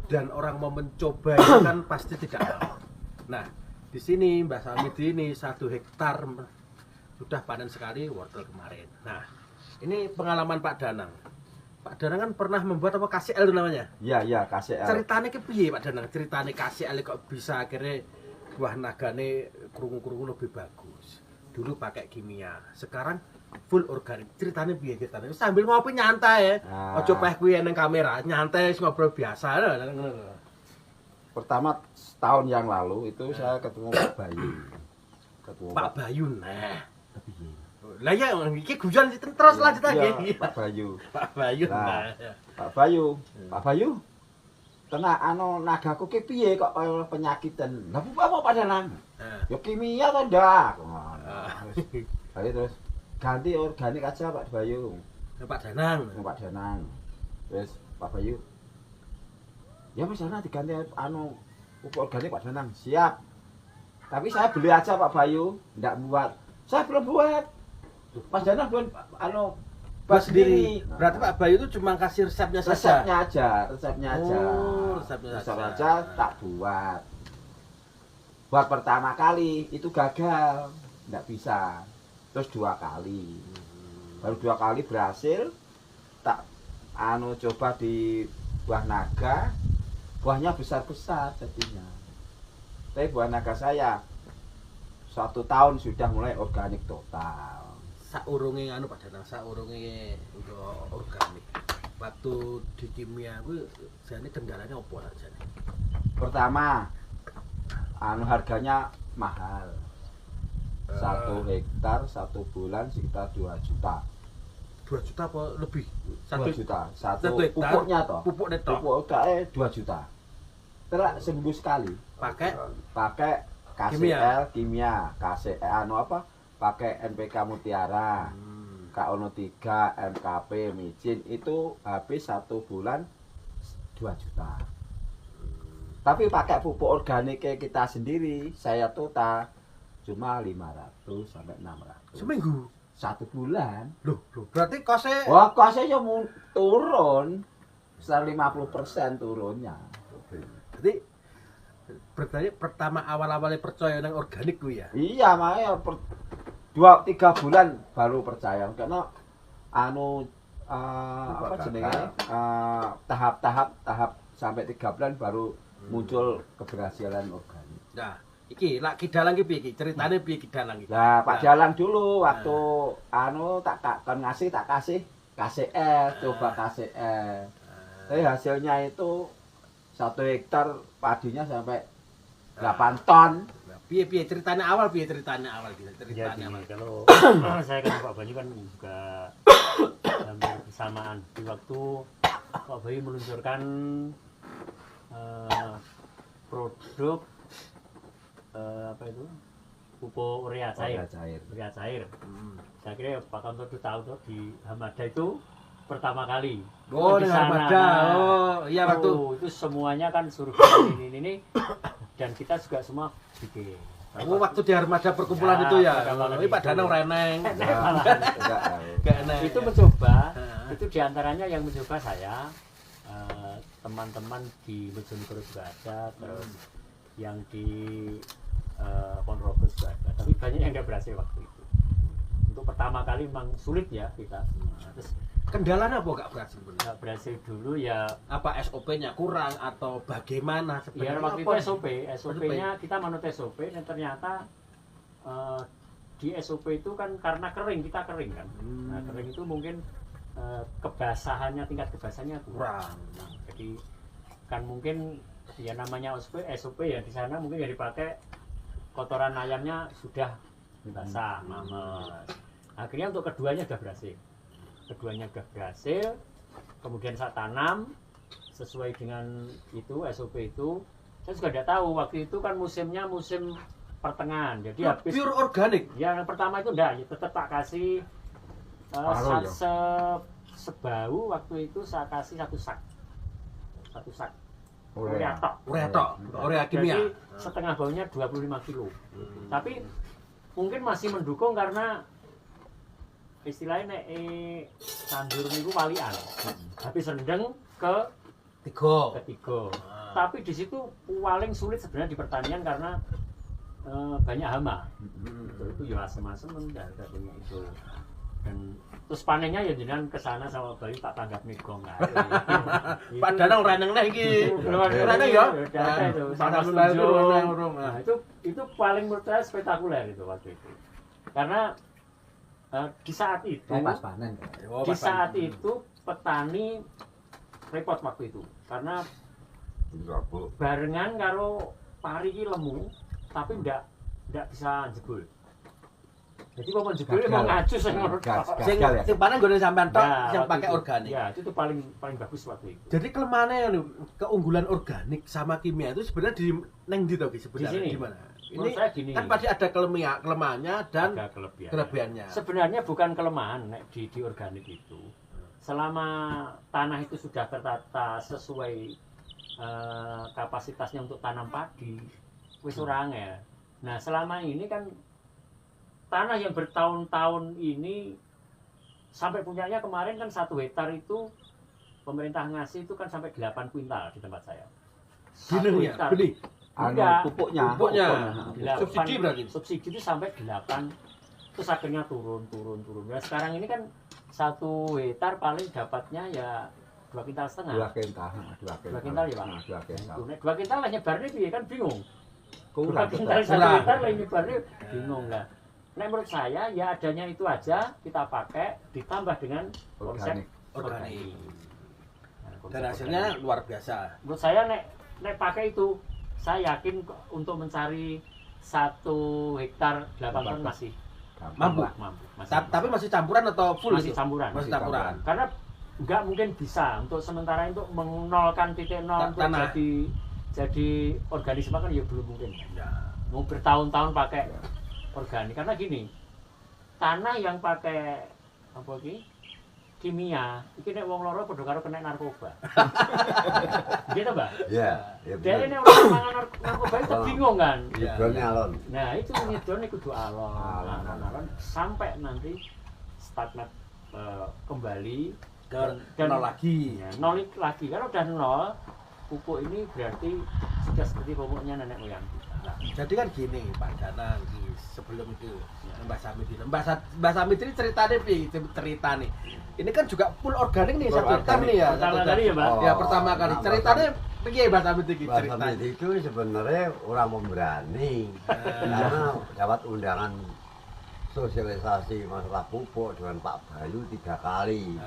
dan orang mau mencoba itu kan pasti tidak mau. Nah, di sini Mbak Samidi ini 1 hektar sudah panen sekali wortel kemarin. Nah, ini pengalaman Pak Danang. Pak Danang kan pernah membuat apa KCL itu namanya? Iya, KCL. Ceritanya ke piye Pak Danang? Ceritanya KCL kok bisa akhirnya buah nagane kerungu-kerungu lebih bagus. Dulu pakai kimia, sekarang full organik. Ceritanya piye ceritanya? Sambil ngopi nyantai ya. Ojo peh kuwi nang kamera, nyantai ngobrol biasa. Pertama setahun yang lalu itu saya ketemu Pak Bayu. Pak Bayu nah. Lah ya iki guyon terus lanjut lagi. Pak Bayu. Pak Bayu nah. Pak Bayu. Kena nagaku ki piye kok kaya penyakitan. Lah apa pada nang? Ya kimia to ndak. Terus ganti organik aja Pak Bayu. Pak Danang. Terus Pak Bayu. Ya wis ana diganti pupuk organik Pak Danang. Siap. Tapi saya beli aja Pak Bayu, ndak buat. Saya belum buat. Mas Danang buat buat sendiri. Berarti Pak Bayu itu cuma kasih resepnya saja. Resepnya aja. Oh, resepnya aja tak buat. Buat pertama kali itu gagal, ndak bisa. Terus 2 kali. Baru 2 kali berhasil. Tak coba di buah naga, buahnya besar-besar jadinya. Tapi buah naga saya 1 tahun sudah mulai organik total. Saurunge Pak Danang, saurunge organik. Waktu di kimia kuwi jane kendalanya opo jane? Pertama, harganya mahal. 1 hektar 1 bulan sekitar 2 juta. 2 juta apa lebih? 2 juta. 1 hektar, pupuknya toh. Pupuk netok. Pupuk 2 juta. Terus seminggu sekali. Pakai KCL kimia, KCL pakai NPK Mutiara. KO3, MKP, micin itu habis 1 bulan 2 juta. Tapi pakai pupuk organik kita sendiri, saya total cuma 500 sampai 600. Seminggu 1 bulan. Loh, berarti kosnya Kosnya turun. Sekitar 50% turunnya. Jadi berarti pertama awal-awalnya percaya nang organik ku ya? Iya, makanya 2-3 bulan baru percaya karena tahap sampai 3 bulan baru muncul keberhasilan organik. Nah, iki lak Kidalang iki piye iki? Ceritane piye Kidalang iki? Lah, Pak Dalang dulu waktu tak kasih KCL, coba KCL. Tapi hasilnya itu 1 hektar padinya sampai 8 ton. Piye ceritanya awal gitu. Jadi kalau saya kan Pak Bayu kan juga hampir bersamaan di waktu Pak Bayu meluncurkan produk pupuk urea cair. Saya kira Pak Kantor itu tahu tuh di Hamada itu pertama kali. Di Hamada. Iya waktu itu semuanya kan survei ini dan kita juga semua bikin. Waktu di Armada perkumpulan itu ya. Ini Pak Danang reneng. Itu mencoba, itu diantaranya yang mencoba saya, teman-teman di Bojonegoro juga ada, terus yang di Ponorogo juga ada. Tapi banyak yang nggak berhasil waktu itu. Untuk pertama kali memang sulit ya kita. Terus kendalanya apa gak berhasil? Nggak berhasil dulu ya. Apa SOP-nya kurang atau bagaimana sebenarnya? Ya waktu itu SOP-nya kita manut SOP dan ternyata di SOP itu kan karena kita kering kan. Nah kering itu mungkin tingkat kebasahannya kurang. Nah, jadi kan mungkin ya namanya SOP ya di sana mungkin ya dipakai kotoran ayamnya sudah basah, mames. Akhirnya untuk keduanya sudah berhasil. Kemudian saya tanam sesuai dengan itu SOP itu. Saya juga tidak tahu waktu itu kan musimnya musim pertengahan, jadi habis pure organik. Ya yang pertama itu enggak, tetap tak kasih sebau waktu itu saya kasih 1 sak urea kimia. Jadi setengah baunya 25 kilo. Tapi mungkin masih mendukung karena istilahnya tandur niku walian. Habis rendeng ke ketiga. Ah. Tapi di situ paling sulit sebenarnya di pertanian karena banyak hama. Itu ya asem-asem enggak punya itu. Dan terus panennya ya jenengan kesana sama Bayu tak tanggap megong kan. Pak Danang ora nang iki. Ora nang ya. Sama setuju. Nah, itu paling menurut saya spektakuler itu waktu itu. Karena di saat itu pas panen. di saat itu petani repot waktu itu karena barengan karo pari ki lemu tapi ndak bisa jebul. Jadi mau jebul mau ngaju sing ngono. Sing panen gone sampean tok Ya, yang waktu pakai itu. organik. Ya, itu tuh paling bagus waktu itu. Jadi kelemahannya keunggulan organik sama kimia itu sebenarnya di neng di toh sebenarnya Di sini. di mana? Menurut saya gini. Kan pasti ada kelemahannya dan Ada kelebihan. kelebihannya. Sebenarnya bukan kelemahan nek di organik itu. Selama tanah itu sudah tertata sesuai kapasitasnya untuk tanam padi, wis ora angel. Nah, selama ini kan tanah yang bertahun-tahun ini sampai punyanya kemarin kan 1 hektar itu pemerintah ngasih itu kan sampai 8 kuintal di tempat saya. 1 Benih ya, hektar. benih. Enggak. pupuknya. Pupuknya. Delapan- Subsidi berarti. Subsidi itu sampai 8. Terus akhirnya turun. Nah, sekarang ini kan 1 hektar paling dapatnya ya 2,5 kintal. 2 kintal ya, Pak. 2 kintal. Nek 2 kintal lah nyebarnya piye kan bingung. 2 Kurang. kintal 1 Kurang. hektar lah nyebarnya bingung lah. Nek menurut saya ya adanya itu aja kita pakai ditambah dengan konsep Organik. Nah, konsep Dan hasilnya organik. luar biasa. Menurut saya nek pakai itu saya yakin untuk mencari 1 hektar 8 ton masih Mampu. masih. Tapi masih campuran atau full masih itu? campuran. Masih campuran. Karena nggak mungkin bisa untuk sementara untuk menolkan titik nol untuk Tanah. jadi organisme kan ya belum mungkin. Ya. Mau bertahun-tahun pakai organik karena gini, tanah yang pakai apa iki? Kimia, iki nek wong loro padha karo kena narkoba. Gitu, Mbak. Iya, iya Dari bener. nek orang mangan narkoba itu bingung kan. Iya. Tujuannya alon. Nah, itu ngidone kudu alon. Alon. Alon sampai nanti stagnan kembali Ke nol lagi. ya, nol lagi. Kalau udah nol, pupuk ini berarti sudah seperti pupuknya nenek moyang kita. Nah, jadi kan gini Pak Danang sebelum itu Mbak Samit ini. Mbak Samit ini ceritanya cerita nih. Ini kan juga full organik nih Full satu hektar organik. nih ya. Pertama satu kali ya, Mbak? hektar. Ya pertama kali. Mbak Ceritanya piye Mbak Samit iki Bahasa ceritanya? itu sebenarnya orang memberani karena dapat undangan sosialisasi masalah pupuk dengan Pak Bayu 3 kali.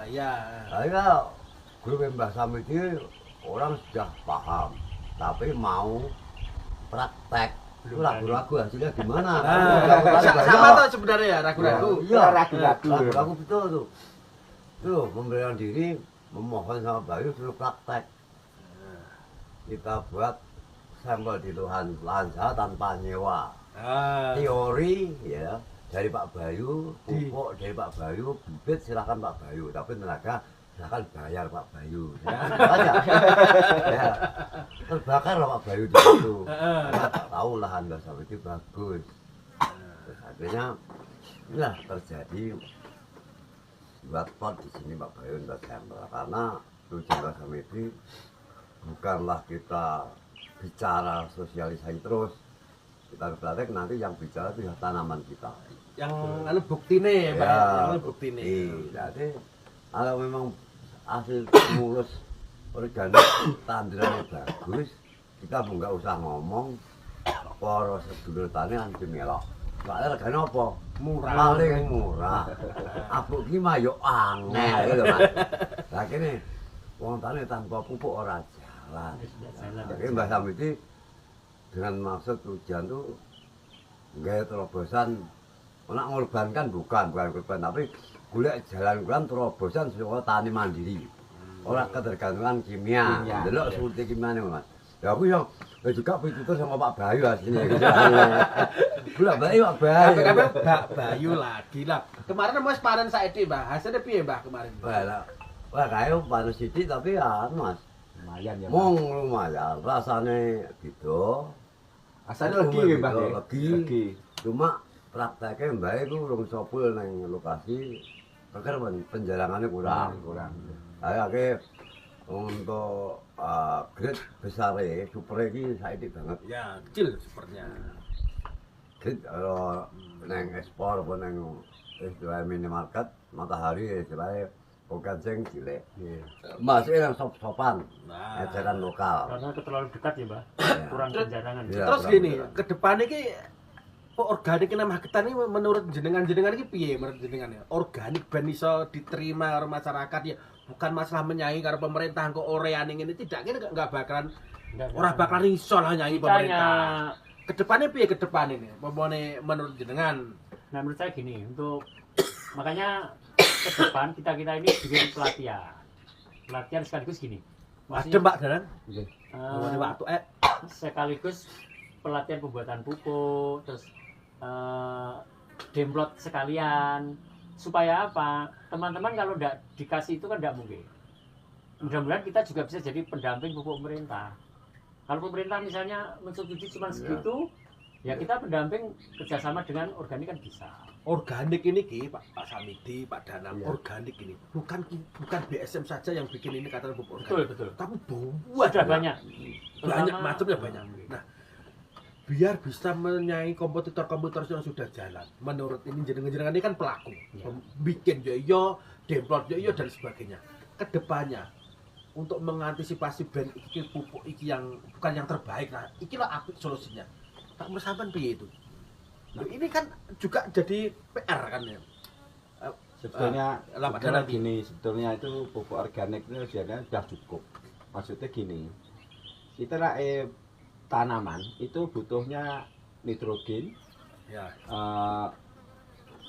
Ya. Tapi kalau grup Mbah Samit itu orang sudah paham, tapi mau praktek. Itu ragu-ragu hasilnya gimana? Sama tuh sebenarnya ya ragu-ragu. Iya, Ragu-ragu. ragu-ragu betul tuh. Tuh, memberikan diri, memohon sama Bayu suruh praktek. Kita buat sampel di lahan sawah tanpa nyewa. Teori ya dari Pak Bayu, pupuk dari Pak Bayu, bibit silakan Pak Bayu, tapi tenaga silakan bayar Pak Bayu. Ya, aja. Ya. Terbakar lah Pak Bayu di situ. Karena tak tahu lahan bahasa itu bagus. Terus akhirnya inilah terjadi buat pot di sini Pak Bayu untuk sampel karena tujuan bahasa itu bukanlah kita bicara sosialisasi terus. Kita praktek nanti yang bicara itu ya tanaman kita. Yang anu buktine ya, Pak. Yang anu buktine. Jadi kalau memang hasil mulus organik tandurannya bagus, kita nggak usah ngomong para sedulur tani anti melok. Soalnya regane apa? Murah. Paling murah. Apuk ki mah yo angel gitu, Mas. Lah kene wong tani tanpa pupuk ora jalan. Jadi Mbah Samiti dengan maksud tujuan tuh nggak terobosan nak ngorbankan bukan korban tapi golek jalan terobosan supaya tani mandiri ora ketergantungan kimia delok sulti kimia nih Mas ya aku yang juga pitutur sama Pak Bayu aslinya gitu gula bayi Pak Bayu Kabeh Mbak Bayu lagi lah. Kemarin wis panen saiki, Mbak. Hasilnya piye, Mbak, kemarin? wah kayak panas sidik tapi ya Mas Lumayan ya. mong lumayan rasanya gitu Asalnya lagi ya, Mbak. Lagi. Cuma prakteknya Mbak itu urung sopul nang lokasi. Karena penjalangannya kurang. Kurang. Akhirnya Untuk grade besar super ini saiki banget. Ya, kecil supernya. Grade kalau neng ekspor apa neng istilah minimarket Matahari istilahnya bukan sing cilik. Masih yang sop-sopan, Nah, eceran lokal. Karena terlalu dekat ya, Mbak. Ya. Kurang penjarangan. Iya. terus kurang gini, betul. ke depan ini kok organik ini magetan ini menurut jenengan-jenengan ini piye menurut jenengan ya? Organik ben iso diterima karo masyarakat ya, bukan masalah menyaingi karo pemerintah kok oreane ini tidak ini enggak bakalan ora bakalan iso lah nyanyi pemerintah. Ke depannya piye ke depan ini? Pomone menurut jenengan. Nah menurut saya gini, untuk makanya ke depan kita ini bikin pelatihan sekaligus gini. Ada Mbak Danan? eh, Pomone waktu sekaligus pelatihan pembuatan pupuk, terus demplot sekalian, supaya apa? Teman-teman kalau tidak dikasih itu kan tidak mungkin. Mudah-mudahan kita juga bisa jadi pendamping pupuk pemerintah. Kalau pemerintah misalnya mensubsidi cuma segitu, ya kita pendamping kerjasama dengan organik kan bisa. Organik ini Ki, Pak Samidi, Pak Danang, Iya. organik ini bukan BSM saja yang bikin ini kata pupuk Betul, organik. betul. Tapi buat Sudah banyak. banyak Terutama- macamnya banyak. Nah, biar bisa menyaingi kompetitor-kompetitor yang sudah jalan. Menurut ini jenengan ini kan pelaku, Ya. bikin yo, demplot yo dan sebagainya. Kedepannya untuk mengantisipasi brand iki pupuk iki yang bukan yang terbaik lah, ikilah apik solusinya. Tak mersaban piye itu? Loh, ini kan juga jadi PR kan ya. Sebetulnya, Lah, Pak sebetulnya Danan. gini, sebetulnya itu pupuk organik itu sebenarnya sudah cukup. Maksudnya gini, kita tanaman itu butuhnya nitrogen, Ya,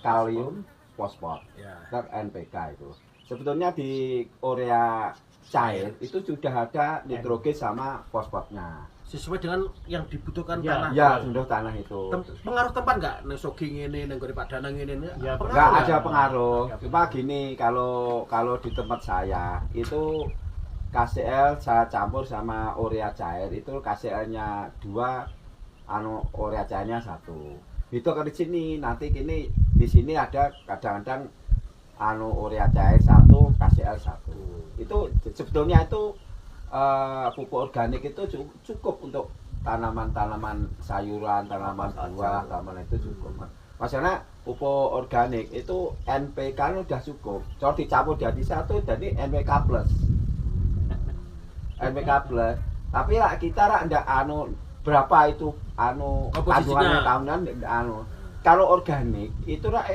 kalium, fosfor, ya. dan NPK itu. Sebetulnya di urea cair itu sudah ada nitrogen sama fosfornya. Sesuai dengan yang dibutuhkan Ya, tanah. Ya, sudah tanah itu. Pengaruh tempat nggak? Nih soking ini, nih Pak Danang ini. Ya, pengaruh Enggak nggak? ada pengaruh. Nggak Cuma gini, kalau di tempat saya itu KCL saya campur sama urea cair itu KCL-nya 2, urea cairnya 1. Itu ke di sini nanti kini di sini ada kadang-kadang urea cair 1, KCL 1. Itu sebetulnya itu pupuk organik itu cukup untuk tanaman-tanaman sayuran, tanaman buah, tanaman itu cukup. Maksudnya pupuk organik itu NPK udah cukup. Kalau dicampur jadi 1 jadi NPK plus. NPK plus. Tapi lah kita lah ndak berapa itu kandungannya tahunan kalau organik itu lah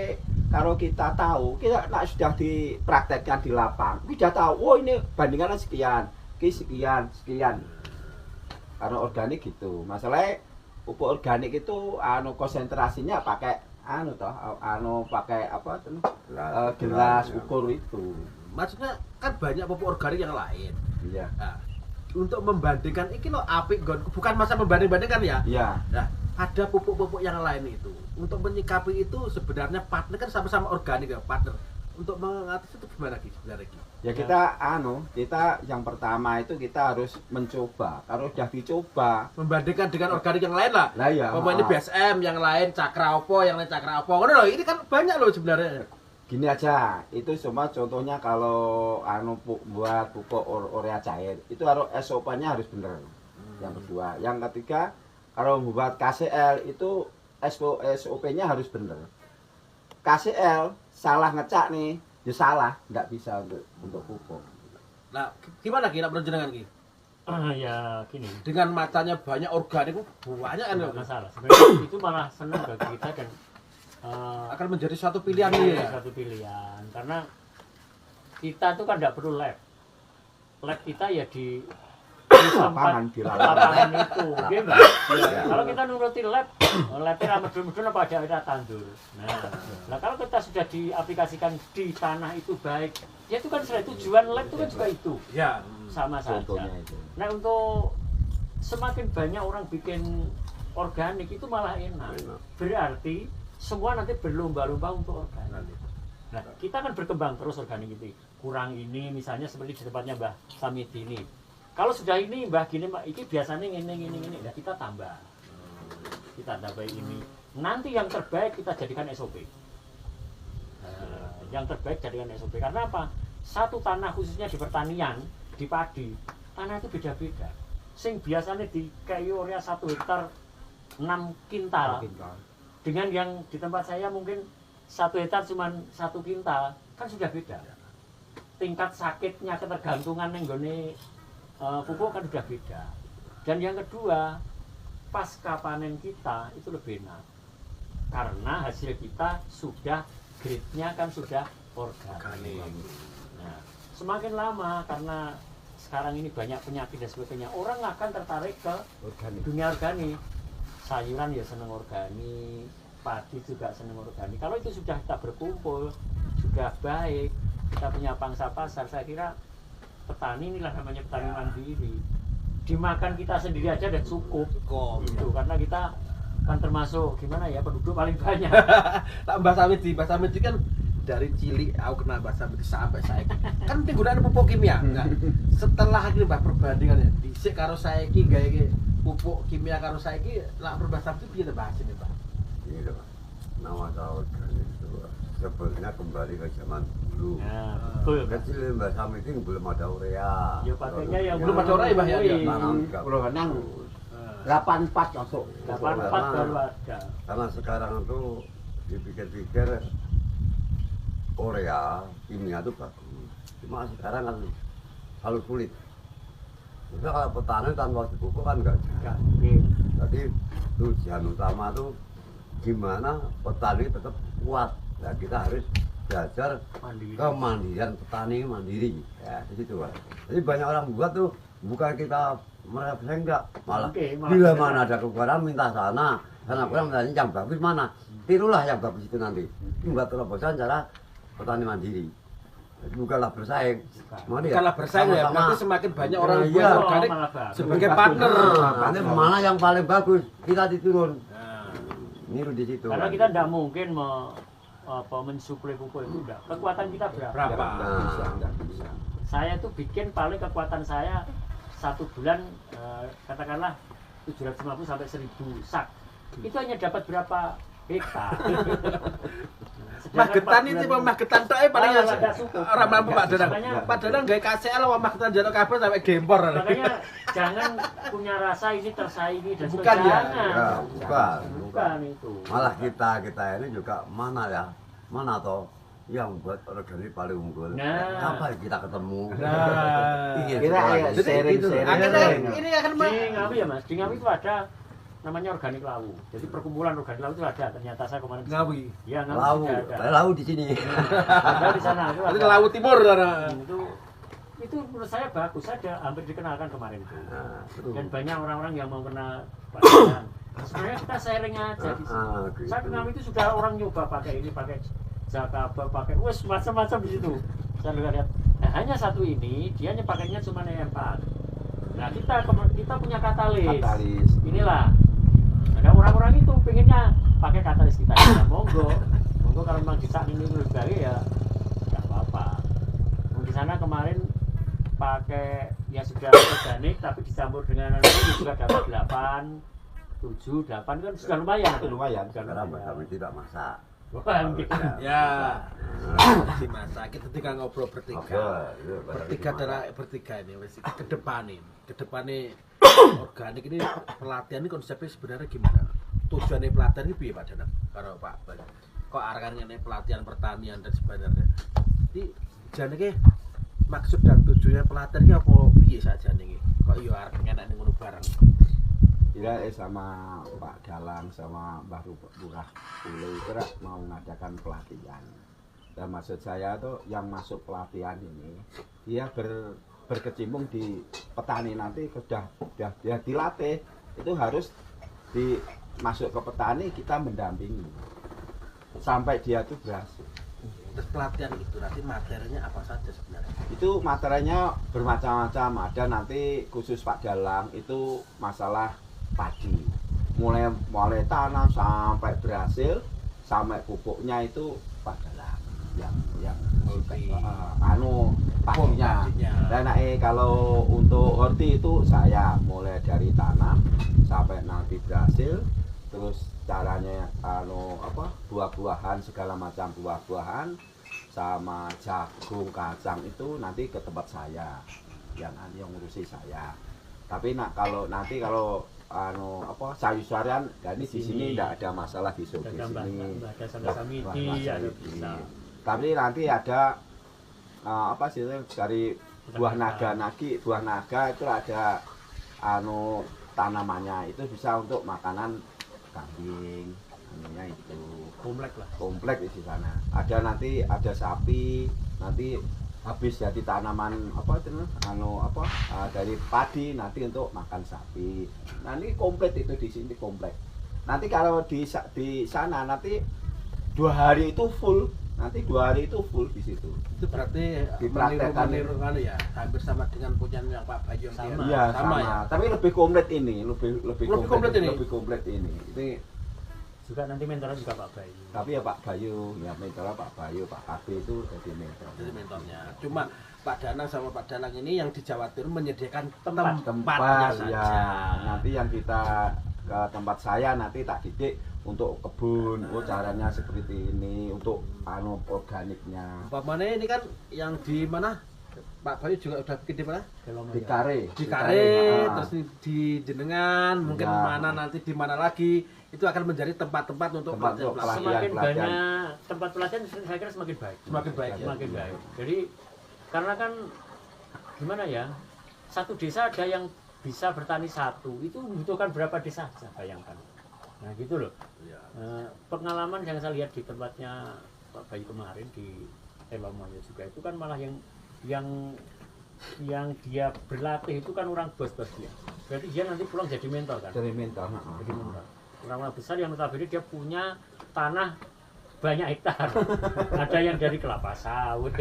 kalau kita tahu kita lah sudah dipraktekkan di lapang kita tahu oh ini bandingannya sekian sekian karena organik gitu masalahnya pupuk organik itu konsentrasinya pakai pakai apa gelas ukur itu Maksudnya kan banyak pupuk organik yang lain. iya Nah, untuk membandingkan ini loh apik bukan masa membanding-bandingkan ya. iya Nah, ada pupuk-pupuk yang lain itu. Untuk menyikapi itu sebenarnya partner kan sama-sama organik ya, partner. Untuk mengatasi itu gimana Ki sebenarnya Ki? ya kita yang pertama itu kita harus mencoba kalau sudah dicoba Membandingkan dengan organik yang lain lah. lah ya Pokoknya ini BSM, yang lain Cakra Opo, yang lain Cakra Opo. Ngono loh, ini kan banyak loh sebenarnya. gini aja itu cuma contohnya kalau buat pupuk urea cair itu harus SOP-nya harus benar yang kedua yang ketiga kalau membuat KCL itu SOP-nya harus benar KCL salah ngecak nih ya salah nggak bisa untuk pupuk Nah, gimana Ki? Menurut jenengan Ki? Ya gini, Dengan matanya banyak organik banyak kan nggak masalah. Sebenarnya itu malah senang bagi kita dan akan menjadi suatu pilihan nih ya. satu pilihan karena kita tuh kan tidak perlu lab kita ya di lapangan di lapangan itu gitu Mbak? Iya. Kalau kita nuruti labnya medun-medun apa ada tandur nah kalau kita sudah diaplikasikan di tanah itu baik ya itu kan sudah tujuan lab itu kan juga itu Ya. sama saja. contohnya itu Nah untuk semakin banyak orang bikin organik itu malah enak. Berarti semua nanti berlomba-lomba untuk organik. Nah kita kan berkembang terus organik itu. Kurang ini misalnya seperti di tempatnya Mbah Samidi ini. Kalau sudah ini Mbah gini Mbak, ini biasanya ini. Nah kita tambah. Kita tambah ini. Nanti yang terbaik kita jadikan SOP. Yang terbaik jadikan SOP. Karena apa? Satu tanah khususnya di pertanian di padi, tanah itu beda-beda. Sing biasanya di kayu urea 1 hektar 6 kintal, dengan yang di tempat saya mungkin 1 hektar cuma 1 kintal, kan sudah beda. Tingkat sakitnya, ketergantungan yang gini pupuk kan sudah beda. Dan yang kedua, pasca panen kita itu lebih enak karena hasil kita sudah grade-nya kan sudah organik. Nah, semakin lama karena sekarang ini banyak penyakit dan sebagainya, orang akan tertarik ke dunia organik. Sayuran ya seneng organik, padi juga seneng organik. Kalau itu sudah kita berkumpul, sudah baik, kita punya pangsa pasar, saya kira petani inilah namanya petani mandiri. Dimakan kita sendiri aja dan cukup gitu, karena kita kan termasuk gimana ya, penduduk paling banyak. Mbak Samiti kan dari cilik aku kenal Mbak Samiti sampai saya kan penggunaan pupuk kimia. Nah, setelah ini Mbak perbandingannya dhisik karo saiki gawe pupuk kimia karo saiki lak Mbak Samiti piye Mbak ini Mbak? Ini Pak, nama organik itu sebenarnya kembali ke zaman dulu. Nah, betul. Kecil Mbak Samiti belum ada urea. Ya pakainya yang belum ada urea, Mbak, ya? Kalau kenang 84 masuk. 84 baru ada. Karena sekarang itu dipikir-pikir urea kimia itu bagus. Cuma sekarang kan selalu sulit. Bisa kalau petani tanpa pupuk kan enggak jalan. Jadi tujuan utama tuh gimana petani tetap kuat. Nah, kita harus belajar kemandirian petani mandiri. Ya, di situ Pak. Jadi banyak orang buat tuh bukan kita mereka enggak, malah bila mana ada kekurangan minta sana kurang minta yang bagus mana, tirulah yang bagus itu nanti. Buat terobosan cara petani mandiri. Jadi bukanlah bersaing. Bukanlah bersaing ya, berarti semakin banyak orang buat iya, organik sebagai partner. Nanti mana yang paling bagus kita diturun. Niru di situ. Karena kita tidak mungkin mensuplai pupuk itu enggak. Kekuatan kita berapa? Nah, Saya tuh bikin paling kekuatan saya 1 bulan katakanlah 750 sampai 1000 sak. Itu hanya dapat berapa hektar. Magetan itu Magetan tok paling ora mampu Pak Danang. Makanya- Pak Danang gawe KCL sama Magetan jaluk kabel sampai gempor. Makanya jangan punya rasa ini tersaingi dan Bukan ya? jangan. Ya, bukan. Bukan itu. Malah kita ini juga mana toh yang buat organik paling unggul. Nah. Apa kita ketemu? Nah. Iya, Kita ayo jadi gitu. sharing-sharing. Akhirnya ini akan Di Ngawi ya Mas, di Ngawi itu ada namanya organik lawu. Jadi perkumpulan organik lawu itu ada. Ternyata saya kemarin di sana. Ngawi. Ya, Ngawi Lau, sudah ada. lau di sini. Ada di sana. Itu Itu ada. Laut Timur karena Itu menurut saya bagus. Saya ada hampir dikenalkan kemarin itu. Nah, betul. Dan banyak orang-orang yang mau kena padanan. Sebenarnya kita sharing aja di sini. Gitu. Saya ke Ngawi itu sudah orang nyoba pakai ini, pakai Jakaba, pakai wes macam-macam di situ. Saya lihat. Nah, hanya satu ini dia hanya pakainya cuma E4. Nah, kita punya katalis. Inilah. Ada orang-orang itu pengennya pakai katalis kita. Ya, monggo kalau memang di saat ini lebih baik ya nggak apa-apa. Di sana kemarin pakai ya sudah organik tapi dicampur dengan ini juga dapat 8, 7, 8 kan sudah lumayan. Lumayan. Sudah Sekarang lumayan. kami tidak masak. Bukan gitu. ya si masa kita ketika ngobrol bertiga. Bertiga ini wes kedepane organik ini pelatihan ini konsepnya sebenarnya gimana? Tujuannya pelatihan ini piye Pak Danang? Karo Pak Bal. Kok arahannya pelatihan pertanian dan sebenarnya. Jadi jane maksud dan tujuannya pelatihan ini apa piye saja nih? Kok yo arep ngenek ngono bareng. Tidak sama Pak Dalang sama Mbah Lurah Ule itu mau mengadakan pelatihan. Dan maksud saya tuh yang masuk pelatihan ini dia berkecimpung di petani nanti sudah dia dilatih itu harus masuk ke petani kita mendampingi sampai dia tuh berhasil. Terus pelatihan itu nanti materinya apa saja sebenarnya? Itu materinya bermacam-macam. Ada nanti khusus Pak Dalang itu masalah padi, mulai tanam sampai berhasil sampai pupuknya itu Pak Dalang yang pastinya. Dan kalau untuk horti itu saya mulai dari tanam sampai nanti berhasil, terus caranya buah-buahan segala macam buah-buahan sama jagung kacang itu nanti ke tempat saya. yang ngurusi saya. Tapi kalau nanti sayur-sayuran ya ini di sini enggak ada masalah di sini. Ada sama-sama bisa. Tapi nanti ada dari buah naga itu ada tanamannya itu bisa untuk makanan kambing, namanya itu komplek di sana. Nanti ada sapi, nanti habis jadi tanaman dari padi nanti untuk makan sapi. Nah ini komplit itu di sini komplek. Nanti kalau di sana nanti 2 hari itu full. Nanti 2 hari itu full di situ. Itu berarti meniru ya, hampir sama dengan punya yang Pak Bayu Sama. Iya, sama. ya. Tapi lebih komplit ini, lebih komplit ini. Lebih komplit ini. Ini Juga nanti mentornya juga Pak Bayu. tapi ya Pak Bayu, ya mentornya Pak Bayu, Pak Abi itu jadi mentor. Jadi mentornya. Cuma Pak Danang sama Pak Dalang ini yang di Jawa Timur menyediakan Tempat tempatnya saja. ya. Nanti yang kita ke tempat saya nanti tak didik untuk kebun, caranya seperti ini untuk organiknya. Umpamanya ini kan yang di mana? Pak Bayu juga udah bikin di mana? Di Kare. Di Kare, terus di Jenengan, mungkin Ya. mana nanti di mana lagi. Itu akan menjadi tempat-tempat untuk Pelatihan. Semakin pelatihan. banyak tempat pelatihan saya kira semakin baik. Semakin baik, ya. Semakin baik. Jadi karena kan gimana ya? Satu desa ada yang bisa bertani satu, itu membutuhkan berapa desa saja, bayangkan. Nah gitu loh. Ya. Pengalaman yang saya lihat di tempatnya Pak Bayu kemarin di Telomoyo juga itu kan malah yang dia berlatih itu kan orang bos-bos dia. Berarti dia nanti pulang jadi mentor kan? Jadi mentor. Jadi mentor. Orang-orang besar yang notabene dia punya tanah banyak hektar. Ada yang dari kelapa sawit,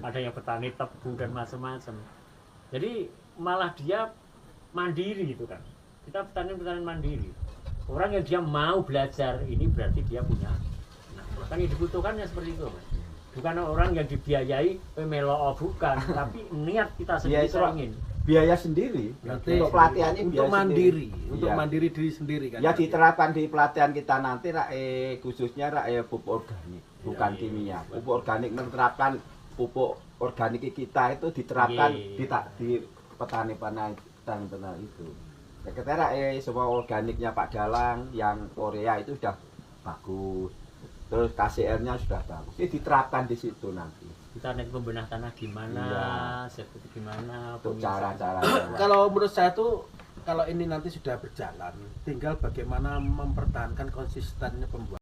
ada yang petani tebu dan macam-macam. Jadi malah dia mandiri itu kan. Kita petani mandiri. Orang yang dia mau belajar ini berarti dia punya. Nah, kan yang dibutuhkannya seperti itu, Mas. Bukan orang yang dibiayai melo bukan, tapi niat kita sendiri itu ingin. biaya sendiri. Berarti Untuk pelatihannya untuk biaya mandiri, sendiri. untuk Iya. mandiri diri sendiri kan. Ya diterapkan di pelatihan kita nanti khususnya pupuk organik, bukan Iya. kimia. Pupuk organik menerapkan pupuk organik kita itu diterapkan Iya. di petani itu. Sekitar semua organiknya Pak Dalang yang Korea itu sudah bagus. Terus KCR-nya sudah bagus. Ini diterapkan di situ nanti. Kita nanti pembenah tanah gimana, Iya. seperti gimana, Untuk pemisahan. cara-cara. Kalau menurut saya tuh kalau ini nanti sudah berjalan, tinggal bagaimana mempertahankan konsistennya pembuatan.